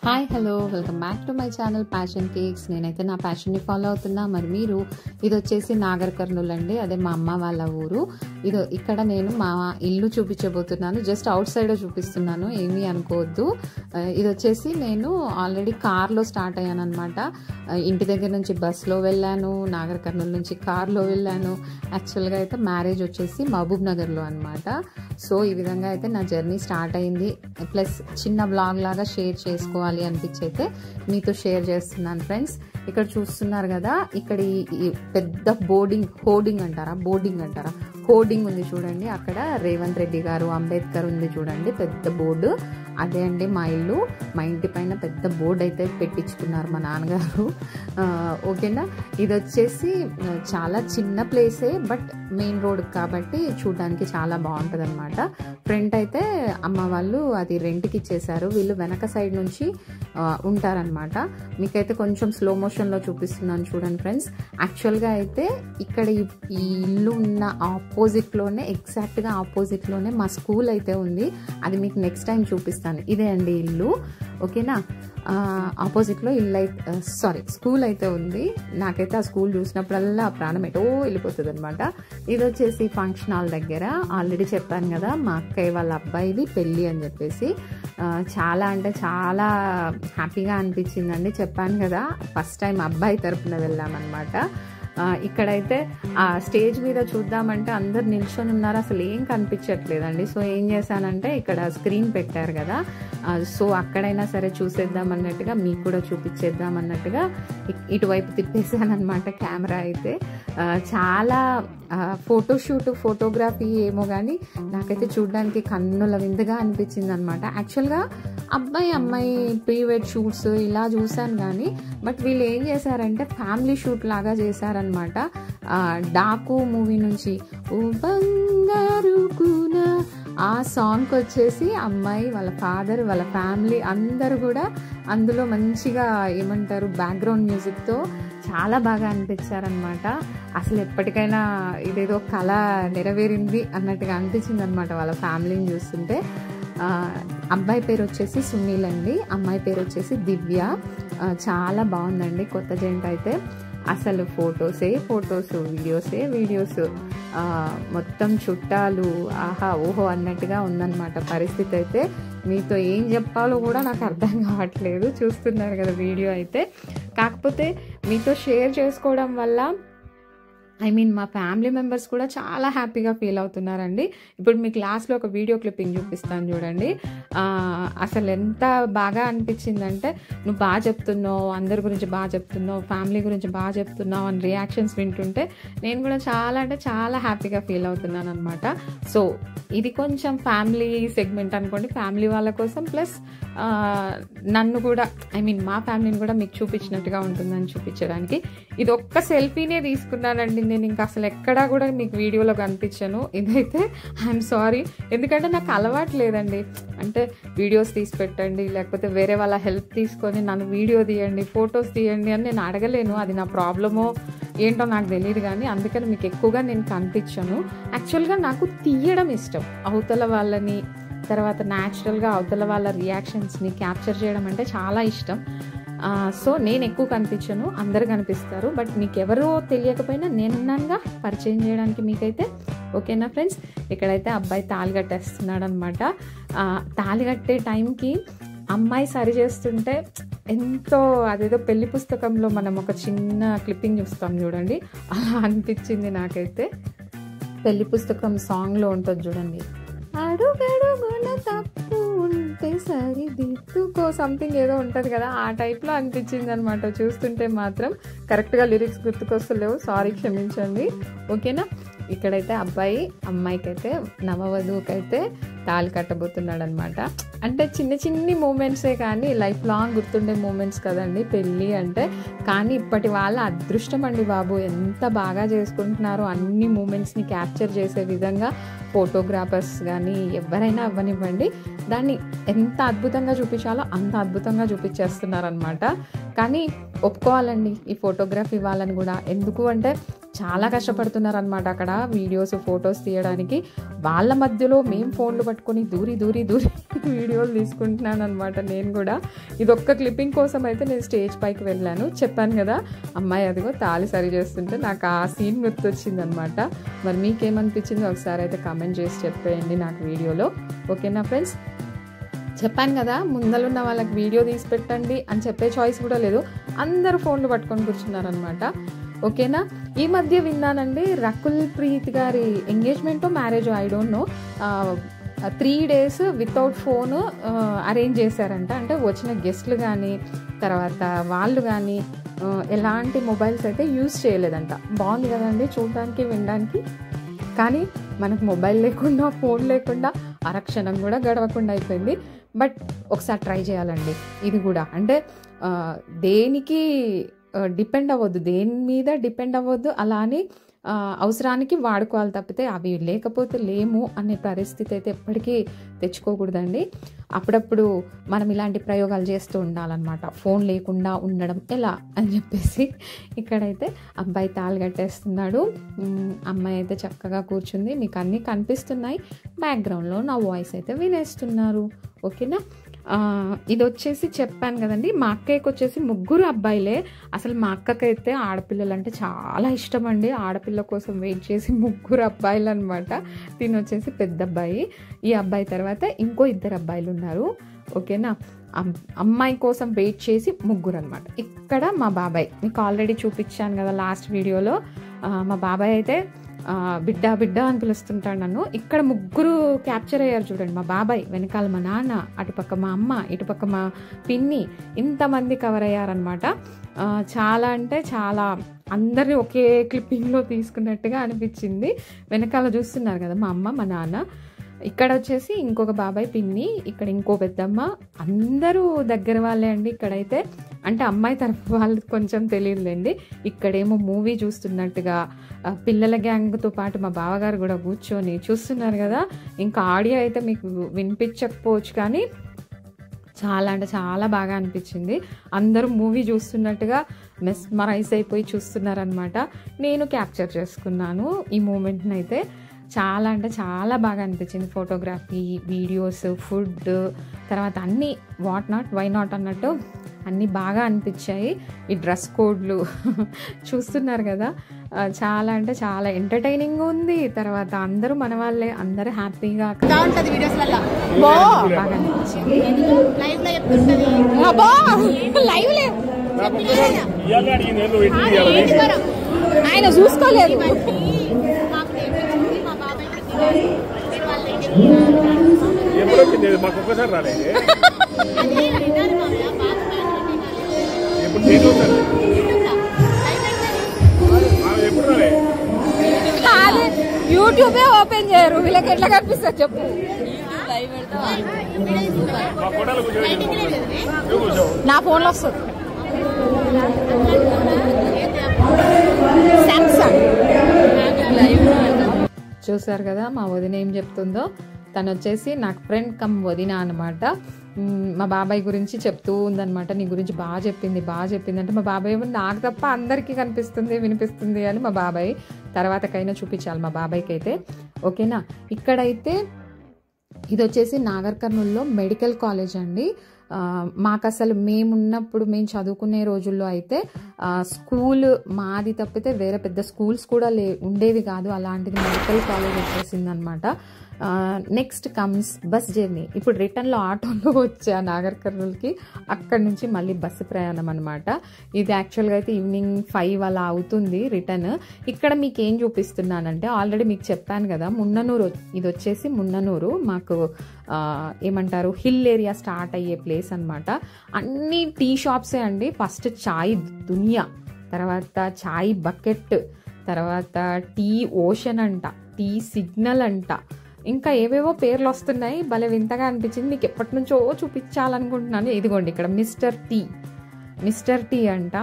Hi hello welcome back to my channel passion cakes. నేనైతే నా ప్యాషన్ని follow అవుతున్నా. మరి మీరు ఇది వచ్చేసి నాగర్ కర్నూల్ అండి, అదే మా అమ్మ వాళ్ళ ఊరు. ఇక్కడ నేను మా ఇల్లు చూపించబోతున్నాను. జస్ట్ అవుట్ సైడ్ చూపిస్తున్నాను, ఏమీ అనుకోవద్దు. ఇది వచ్చేసి నేను ఆల్రెడీ కార్లో స్టార్ట్ అయ్యాను అనమాట. ఇంటి దగ్గర నుంచి బస్లో వెళ్ళాను, నాగర్ కర్నూల్ నుంచి కార్లో వెళ్ళాను. యాక్చువల్గా అయితే మ్యారేజ్ వచ్చేసి మహబూబ్ నగర్లో అనమాట. సో ఈ విధంగా అయితే నా జర్నీ స్టార్ట్ అయింది. ప్లస్ చిన్న బ్లాగ్ లాగా షేర్ చేసుకోవాలి అనిపించి అయితే మీతో షేర్ చేస్తున్నాను ఫ్రెండ్స్. ఇక్కడ చూస్తున్నారు కదా, ఇక్కడ ఈ పెద్ద హోర్డింగ్ ఉంది చూడండి. అక్కడ రేవంత్ రెడ్డి గారు, అంబేద్కర్ ఉంది చూడండి, పెద్ద బోర్డు. అదే అండి మా ఇల్లు. మా ఇంటి పైన పెద్ద బోర్డు అయితే పెట్టించుకున్నారు మా నాన్నగారు. ఓకేనా. ఇది వచ్చేసి చాలా చిన్న ప్లేసే, బట్ మెయిన్ రోడ్ కాబట్టి చూడడానికి చాలా బాగుంటుంది అనమాట. ఫ్రంట్ అయితే అమ్మ వాళ్ళు అది రెంట్కి ఇచ్చేసారు. వీళ్ళు వెనక సైడ్ నుంచి ఉంటారనమాట. మీకైతే కొంచెం స్లో మోషన్లో చూపిస్తున్నాను చూడండి ఫ్రెండ్స్. యాక్చువల్గా అయితే ఇక్కడ ఈ ఇల్లు ఉన్న ఆపోజిట్లోనే, ఎగ్జాక్ట్గా ఆపోజిట్లోనే మా స్కూల్ అయితే ఉంది. అది మీకు నెక్స్ట్ టైం చూపిస్తాను. ఇదే అండి ఇల్లు. ఓకేనా. ఆపోజిట్లో స్కూల్ అయితే ఉంది. నాకైతే ఆ స్కూల్ చూసినప్పుడల్లా ప్రాణం ఎటో వెళ్ళిపోతుంది అనమాట. ఇది వచ్చేసి ఫంక్షన్ హాల్ దగ్గర. ఆల్రెడీ చెప్పాను కదా, మా అక్కయ్య వాళ్ళ అబ్బాయిది పెళ్ళి అని చెప్పేసి. చాలా అంటే చాలా హ్యాపీగా అనిపించిందండి. చెప్పాను కదా, ఫస్ట్ టైం అబ్బాయి తరపున వెళ్ళామన్నమాట. ఇక్కడైతే ఆ స్టేజ్ మీద చూద్దామంటే అందరు నిల్చొని ఉన్నారు, అసలు ఏం కనిపించట్లేదండి. సో ఏం చేశానంటే, ఇక్కడ స్క్రీన్ పెట్టారు కదా, సో అక్కడైనా సరే చూసేద్దాం అన్నట్టుగా, మీకు కూడా చూపించేద్దాం అన్నట్టుగా ఇటువైపు తిప్పేసాను అనమాట కెమెరా అయితే. చాలా ఫోటోగ్రఫీ ఏమో కానీ నాకైతే చూడడానికి కన్నుల విందుగా అనిపించింది అనమాట. యాక్చువల్గా అమ్మాయి ప్రీ వెడ్ షూట్స్ ఇలా చూశాను కానీ, బట్ వీళ్ళు ఏం చేశారంటే ఫ్యామిలీ షూట్ లాగా చేశారనమాట. డాకు మూవీ నుంచి ఓ బంగారు కూన ఆ సాంగ్కి వచ్చేసి అమ్మాయి, వాళ్ళ ఫాదర్, వాళ్ళ ఫ్యామిలీ అందరూ కూడా అందులో మంచిగా ఏమంటారు బ్యాక్గ్రౌండ్ మ్యూజిక్తో చాలా బాగా అనిపించారనమాట. అసలు ఎప్పటికైనా ఇదేదో కళ నెరవేరింది అన్నట్టుగా అనిపించింది అనమాట వాళ్ళ ఫ్యామిలీని చూస్తుంటే. అబ్బాయి పేరు వచ్చేసి సునీల్ అండి, అమ్మాయి పేరు వచ్చేసి దివ్య. చాలా బాగుందండి కొత్త జంట అయితే. అసలు ఫొటోస్, వీడియోస్, మొత్తం చుట్టాలు, ఆహా ఓహో అన్నట్టుగా ఉందన్నమాట పరిస్థితి అయితే. మీతో ఏం చెప్పాలో కూడా నాకు అర్థం కావట్లేదు. చూస్తున్నారు కదా వీడియో అయితే. కాకపోతే మీతో షేర్ చేసుకోవడం వల్ల మా ఫ్యామిలీ మెంబర్స్ కూడా చాలా హ్యాపీగా ఫీల్ అవుతున్నారండి. ఇప్పుడు మీకు లాస్ట్లో ఒక వీడియో క్లిప్పింగ్ చూపిస్తాను చూడండి. అసలు ఎంత బాగా అనిపించిందంటే, నువ్వు బాగా చెప్తున్నావు, అందరి గురించి బాగా చెప్తున్నావు, ఫ్యామిలీ గురించి బాగా చెప్తున్నావు అని రియాక్షన్స్ వింటుంటే నేను కూడా చాలా అంటే చాలా హ్యాపీగా ఫీల్ అవుతున్నాను అనమాట. సో ఇది కొంచెం ఫ్యామిలీ సెగ్మెంట్ అనుకోండి, ఫ్యామిలీ వాళ్ళ కోసం. ప్లస్ నన్ను కూడా మా ఫ్యామిలీని కూడా మీకు చూపించినట్టుగా ఉంటుందని చూపించడానికి ఇది ఒక్క సెల్ఫీనే తీసుకున్నానండి. నేను ఇంకా అసలు ఎక్కడా కూడా మీకు వీడియోలో కనిపించాను. ఇదైతే ఐఎమ్ సారీ, ఎందుకంటే నాకు అలవాటు లేదండి. అంటే వీడియోస్ తీసి పెట్టండి, లేకపోతే వేరే వాళ్ళ హెల్ప్ తీసుకొని నన్ను వీడియో తీయండి, ఫొటోస్ తీయండి అని నేను అడగలేను. అది నా ప్రాబ్లమో ఏంటో నాకు తెలియదు కానీ, అందుకని మీకు ఎక్కువగా నేను కనిపించాను. యాక్చువల్గా నాకు తీయడం ఇష్టం, అవతల వాళ్ళని, తర్వాత న్యాచురల్గా అవతల వాళ్ళ రియాక్షన్స్ని క్యాప్చర్ చేయడం అంటే చాలా ఇష్టం. సో నేను ఎక్కువ కనిపించను, అందరు కనిపిస్తారు. బట్ మీకు ఎవరో తెలియకపోయినా నేనున్నానుగా పరిచయం చేయడానికి మీకైతే. ఓకేనా ఫ్రెండ్స్. ఇక్కడైతే అబ్బాయి తాళి కట్టేస్తున్నాడు అనమాట. తాళి కట్టే టైంకి అమ్మాయి సరి చేస్తుంటే ఎంతో, అదేదో పెళ్లి పుస్తకంలో మనం ఒక చిన్న క్లిప్పింగ్ చూస్తాం చూడండి, అలా అనిపించింది నాకైతే. పెళ్లి పుస్తకం సాంగ్లో ఉంటుంది చూడండి, అడుగడుగున తప్పు ఉంటే సరిదిద్దుకో, సంథింగ్ ఏదో ఉంటుంది కదా, ఆ టైప్లో అనిపించింది అనమాట చూస్తుంటే మాత్రం. కరెక్ట్గా లిరిక్స్ గుర్తుకొస్తలేవు, సారీ క్షమించండి. ఓకేనా. ఇక్కడైతే అబ్బాయి అమ్మాయికైతే, నవవధువుకైతే తాళి కట్టబోతున్నాడు అనమాట. అంటే చిన్ని మూమెంట్సే కానీ లైఫ్ లాంగ్ గుర్తుండే మూమెంట్స్ కదండి పెళ్ళి అంటే. కానీ ఇప్పటి వాళ్ళ అదృష్టం అండి బాబు, ఎంత బాగా చేసుకుంటున్నారో అన్ని మూమెంట్స్ని క్యాప్చర్ చేసే విధంగా ఫోటోగ్రాఫర్స్ కానీ ఎవరైనా అవ్వనివ్వండి, దాన్ని ఎంత అద్భుతంగా చూపించాలో అంత అద్భుతంగా చూపించేస్తున్నారనమాట. కానీ ఒప్పుకోవాలండి ఈ ఫోటోగ్రఫీ వాళ్ళని కూడా. ఎందుకు అంటే చాలా కష్టపడుతున్నారనమాట అక్కడ వీడియోస్ ఫొటోస్ తీయడానికి. వాళ్ళ మధ్యలో మేము ఫోన్లు పట్టుకొని దూరి వీడియోలు తీసుకుంటున్నాను అనమాట నేను కూడా. ఇదొక్క క్లిప్పింగ్ కోసం అయితే నేను స్టేజ్ పైకి వెళ్ళాను. చెప్పాను కదా అమ్మాయి అదిగో తాళి సరి చేస్తుంటే నాకు ఆ సీన్ గుర్తొచ్చింది అనమాట. మరి మీకేమనిపించిందో ఒకసారి అయితే కామెంట్ చేసి చెప్పేయండి నాకు వీడియోలో. ఓకేనా ఫ్రెండ్స్? చెప్పాను కదా ముందలున్న వాళ్ళకి వీడియో తీసి పెట్టండి అని చెప్పే చాయిస్ కూడా లేదు, అందరూ ఫోన్లు పట్టుకొని కూర్చున్నారనమాట. ఓకేనా? ఈ మధ్య విన్నానండి రకుల్ ప్రీత్ గారి ఎంగేజ్మెంటో మ్యారేజో I don't know, 3 days without phone arrange చేశారంట. అంటే వచ్చిన గెస్ట్లు కానీ తర్వాత వాళ్ళు కానీ ఎలాంటి మొబైల్స్ అయితే యూజ్ చేయలేదంట. బాగుంది కదండి చూడడానికి వినడానికి. కానీ మనకు మొబైల్ లేకుండా ఫోన్ లేకుండా అరక్షణం కూడా గడవకుండా అయిపోయింది. బట్ ఒకసారి ట్రై చేయాలండి ఇది కూడా. అంటే దేనికి డిపెండ్ అవ్వద్దు, దేని మీద డిపెండ్ అవ్వద్దు. అలా అని అవసరానికి వాడుకోవాలి తప్పితే అవి లేకపోతే లేము అనే పరిస్థితి అయితే ఎప్పటికీ తెచ్చుకోకూడదండి. అప్పుడప్పుడు మనం ఇలాంటి ప్రయోగాలు చేస్తూ ఉండాలన్నమాట. ఫోన్ లేకుండా ఉండడం ఎలా అని చెప్పేసి. ఇక్కడైతే అబ్బాయి తాళి కట్టేస్తున్నాడు, అమ్మాయి అయితే చక్కగా కూర్చుంది. మీకు అన్నీ కనిపిస్తున్నాయి, బ్యాక్గ్రౌండ్లో నా వాయిస్ అయితే వినేస్తున్నారు. ఓకేనా? ఇది వచ్చేసి చెప్పాను కదండి, మా అక్కయ్యకి వచ్చేసి 3 అబ్బాయిలే. అసలు మా అక్కకైతే ఆడపిల్లలు అంటే చాలా ఇష్టం అండి. ఆడపిల్ల కోసం వెయిట్ చేసి 3 అబ్బాయిలు అనమాట. దీని వచ్చేసి పెద్ద అబ్బాయి, ఈ అబ్బాయి తర్వాత ఇంకో 2 అబ్బాయిలు ఉన్నారు. ఓకేనా? అమ్మాయి కోసం వెయిట్ చేసి 3 అనమాట. ఇక్కడ మా బాబాయ్ మీకు ఆల్రెడీ చూపించాను కదా లాస్ట్ వీడియోలో. మా బాబాయ్ అయితే బిడ్డ అని పిలుస్తుంటాడు నన్ను. ఇక్కడ 3 క్యాప్చర్ అయ్యారు చూడండి. మా బాబాయ్ వెనకాల మా నాన్న, అటుపక్క మా అమ్మ, ఇటుపక్క మా పిన్ని, ఇంతమంది కవర్ అయ్యారనమాట. చాలా అంటే చాలా అందరినీ ఒకే క్లిప్పింగ్లో తీసుకున్నట్టుగా అనిపించింది. వెనకాల చూస్తున్నారు కదా మా అమ్మ మా నాన్న. ఇక్కడ వచ్చేసి ఇంకొక బాబాయ్ పిన్ని, ఇక్కడ ఇంకో పెద్దమ్మ, అందరూ దగ్గర వాళ్ళే అండి. ఇక్కడైతే అంటే అమ్మాయి తరఫు వాళ్ళు కొంచెం తెలియదులేండి. ఇక్కడేమో మూవీ చూస్తున్నట్టుగా పిల్లల గ్యాంగ్తో పాటు మా బావగారు కూడా కూర్చొని చూస్తున్నారు కదా. ఇంకా ఆడియో అయితే మీకు వినిపించకపోవచ్చు కానీ చాలా అంటే చాలా బాగా అనిపించింది. అందరూ మూవీ చూస్తున్నట్టుగా మెస్మరైజ్ అయిపోయి చూస్తున్నారనమాట. నేను క్యాప్చర్ చేసుకున్నాను ఈ మూమెంట్ని అయితే. చాలా అంటే చాలా బాగా అనిపించింది. ఫోటోగ్రఫీ, వీడియోస్, ఫుడ్, తర్వాత అన్నీ వాట్ నాట్ వై నాట్ అన్నట్టు అన్నీ బాగా అనిపించాయి. ఈ డ్రెస్ కోడ్లు చూస్తున్నారు కదా, చాలా అంటే చాలా ఎంటర్టైనింగ్ ఉంది. తర్వాత అందరూ మన వాళ్ళే, అందరూ హ్యాపీగా బాగా అనిపించింది. ఆయన చూసుకోలేదు. మాకు ఒక్కసారి రాలేదు. యూట్యూబే ఓపెన్ చేయరు, వీళ్ళకి ఎట్లా కనిపిస్తుంది చెప్పు. నా ఫోన్లో వస్తుంది సామ్సంగ్. చూసారు కదా మా వదిన ఏం చెప్తుందో. తను వచ్చేసి నాకు ఫ్రెండ్ కమ్ వదిన అనమాట. మా బాబాయ్ గురించి చెప్తూ ఉందనమాట. నీ గురించి బాగా చెప్పింది అంటే మా బాబాయ్ ఏమో నాకు తప్ప అందరికీ కనిపిస్తుంది వినిపిస్తుంది అని మా బాబాయ్ తర్వాతకైనా చూపించాలి మా బాబాయ్కి అయితే. ఓకేనా? ఇక్కడైతే ఇది వచ్చేసి నాగర్ కర్నూల్లో మెడికల్ కాలేజ్ అండి. మాకు అసలు మేమున్నప్పుడు మేము చదువుకునే రోజుల్లో అయితే స్కూల్ మాది తప్పితే వేరే పెద్ద స్కూల్స్ కూడా ఉండేవి కాదు. అలాంటిది మెడికల్ కాలేజ్ వచ్చేసింది అనమాట. Next comes bus journey. ఇప్పుడు రిటర్న్లో ఆటోలో వచ్చా నాగర్ కర్నూల్కి, అక్కడి నుంచి మళ్ళీ బస్సు ప్రయాణం అనమాట. ఇది యాక్చువల్గా అయితే ఈవినింగ్ 5 అలా అవుతుంది రిటర్న్. ఇక్కడ మీకు ఏం చూపిస్తున్నానంటే ఆల్రెడీ మీకు చెప్పాను కదా మున్ననూరు. ఇది వచ్చేసి మున్ననూరు మాకు ఏమంటారు హిల్ ఏరియా స్టార్ట్ అయ్యే ప్లేస్ అనమాట. అన్ని టీ షాప్సే అండి. ఫస్ట్ చాయ్ దునియా, తర్వాత చాయ్ బకెట్, తర్వాత టీ ఓషన్ అంట, టీ సిగ్నల్ అంట, ఇంకా ఏవేవో పేర్లు వస్తున్నాయి. భలే వింతగా అనిపించింది. మీకు ఎప్పటి నుంచో చూపించాలనుకుంటున్నాను. ఇదిగోండి ఇక్కడ మిస్టర్ టీ అంట.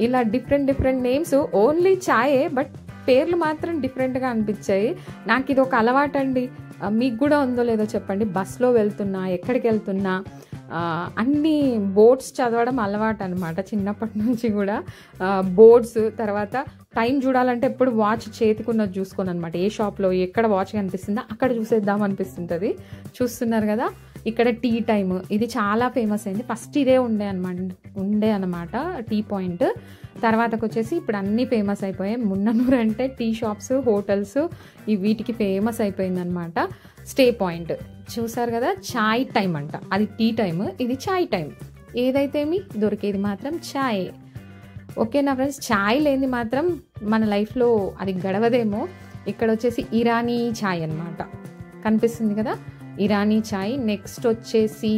ఇలా డిఫరెంట్ నేమ్స్. ఓన్లీ చాయే, బట్ పేర్లు మాత్రం డిఫరెంట్గా అనిపించాయి. నాకు ఇది ఒక అలవాటు అండి. మీకు కూడా ఉందో లేదో చెప్పండి. బస్లో వెళ్తున్నా, ఎక్కడికి వెళ్తున్నా అన్ని బోర్డ్స్ చదవడం అలవాటు అనమాట చిన్నప్పటి నుంచి కూడా. బోర్డ్స్, తర్వాత టైం చూడాలంటే ఎప్పుడు వాచ్ చేతికున్నది చూసుకోను అనమాట. ఏ షాప్లో ఎక్కడ వాచ్ కనిపిస్తుందో అక్కడ చూసేద్దాం అనిపిస్తుంటుంది. చూస్తున్నారు కదా, ఇక్కడ టీ టైమ్, ఇది చాలా ఫేమస్ అయింది. ఫస్ట్ ఇదే ఉండే అనమాట టీ పాయింట్. తర్వాతకు వచ్చేసి ఇప్పుడు అన్నీ ఫేమస్ అయిపోయాయి. మున్ననూరు అంటే టీ షాప్స్, హోటల్స్ వీటికి ఫేమస్ అయిపోయింది అనమాట. స్టే పాయింట్ చూసారు కదా, చాయ్ టైం అంట. అది టీ టైమ్, ఇది చాయ్ టైం. ఏదైతేమి దొరికేది మాత్రం చాయ్. ఓకేనా ఫ్రెండ్స్, చాయ్ లేని మాత్రం మన లైఫ్లో అది గడవదేమో. ఇక్కడ వచ్చేసి ఇరానీ చాయ్ అనమాట, కనిపిస్తుంది కదా, ఇరానీ చాయ్. నెక్స్ట్ వచ్చేసి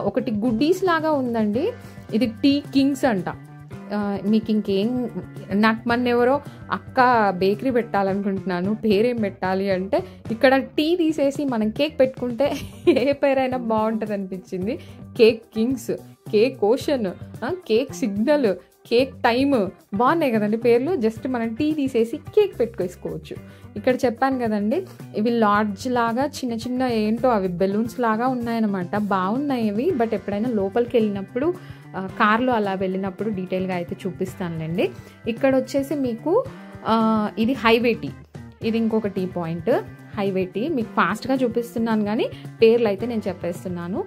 ఒకటి గుడ్డీస్ లాగా ఉందండి, ఇది టీ కింగ్స్ అంట. మీకు ఇంకేం, నాకు మొన్న ఎవరో అక్క బేకరీ పెట్టాలనుకుంటున్నాను, పేరేం పెట్టాలి అంటే ఇక్కడ టీ తీసేసి మనం కేక్ పెట్టుకుంటే ఏ పేరైనా బాగుంటుంది అనిపించింది. Cake Kings, cake ocean, cake signal, cake time, బాగున్నాయి కదండి పేర్లు. జస్ట్ మనం టీ తీసేసి కేక్ పెట్టుకోవచ్చు. ఇక్కడ చెప్పాను కదండి, ఇవి లాడ్జ్ లాగా చిన్న చిన్న ఏంటో అవి బెలూన్స్ లాగా ఉన్నాయన్నమాట. బాగున్నాయి ఇవి. బట్ ఎప్పుడైనా లోపలికి వెళ్ళినప్పుడు, కార్లో అలా వెళ్ళినప్పుడు డీటెయిల్గా అయితే చూపిస్తానులేండి. ఇక్కడ వచ్చేసి మీకు ఇది హైవే టీ, ఇది ఇంకొక టీ పాయింట్. హైవే టీ మీకు ఫాస్ట్గా చూపిస్తున్నాను కానీ పేర్లు అయితే నేను చెప్పేస్తున్నాను.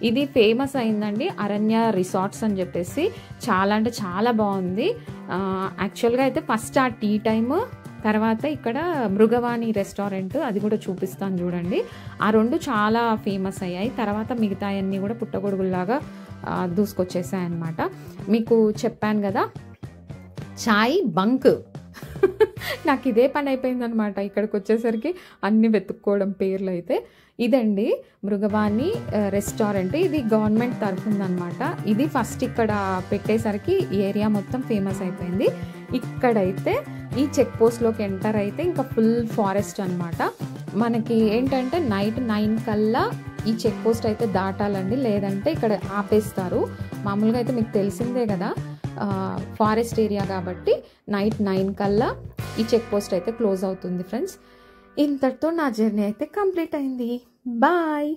ఇది ఫేమస్ అయిందండి, అరణ్య రిసార్ట్స్ అని చెప్పేసి. చాలా అంటే చాలా బాగుంది. యాక్చువల్గా అయితే ఫస్ట్ ఆ టీ టైమ్, తర్వాత ఇక్కడ మృగవాణి రెస్టారెంట్, అది కూడా చూపిస్తాను చూడండి. ఆ రెండు చాలా ఫేమస్ అయ్యాయి. తర్వాత మిగతా అన్నీ కూడా పుట్టగొడుగుల్లాగా దూసుకొచ్చేసాయి అన్నమాట. మీకు చెప్పాను కదా చాయ్ బంక్, నాకు ఇదే పని అయిపోయిందనమాట. ఇక్కడికి వచ్చేసరికి అన్ని వెతుక్కోవడం పేర్లు అయితే. ఇదండి మృగవాణి రెస్టారెంట్, ఇది గవర్నమెంట్ తరఫుందనమాట. ఇది ఫస్ట్ ఇక్కడ పెట్టేసరికి ఏరియా మొత్తం ఫేమస్ అయిపోయింది. ఇక్కడైతే ఈ చెక్ పోస్ట్లోకి ఎంటర్ అయితే ఇంకా ఫుల్ ఫారెస్ట్ అనమాట. మనకి ఏంటంటే నైట్ 9 కల్లా ఈ చెక్ పోస్ట్ అయితే దాటాలండి, లేదంటే ఇక్కడ ఆపేస్తారు. మామూలుగా అయితే మీకు తెలిసిందే కదా, ఫారెస్ట్ ఏరియా కాబట్టి నైట్ 9 కల్లా ఈ చెక్ పోస్ట్ అయితే క్లోజ్ అవుతుంది ఫ్రెండ్స్. ఇంతటితో నా జర్నీ అయితే కంప్లీట్ అయింది. బాయ్.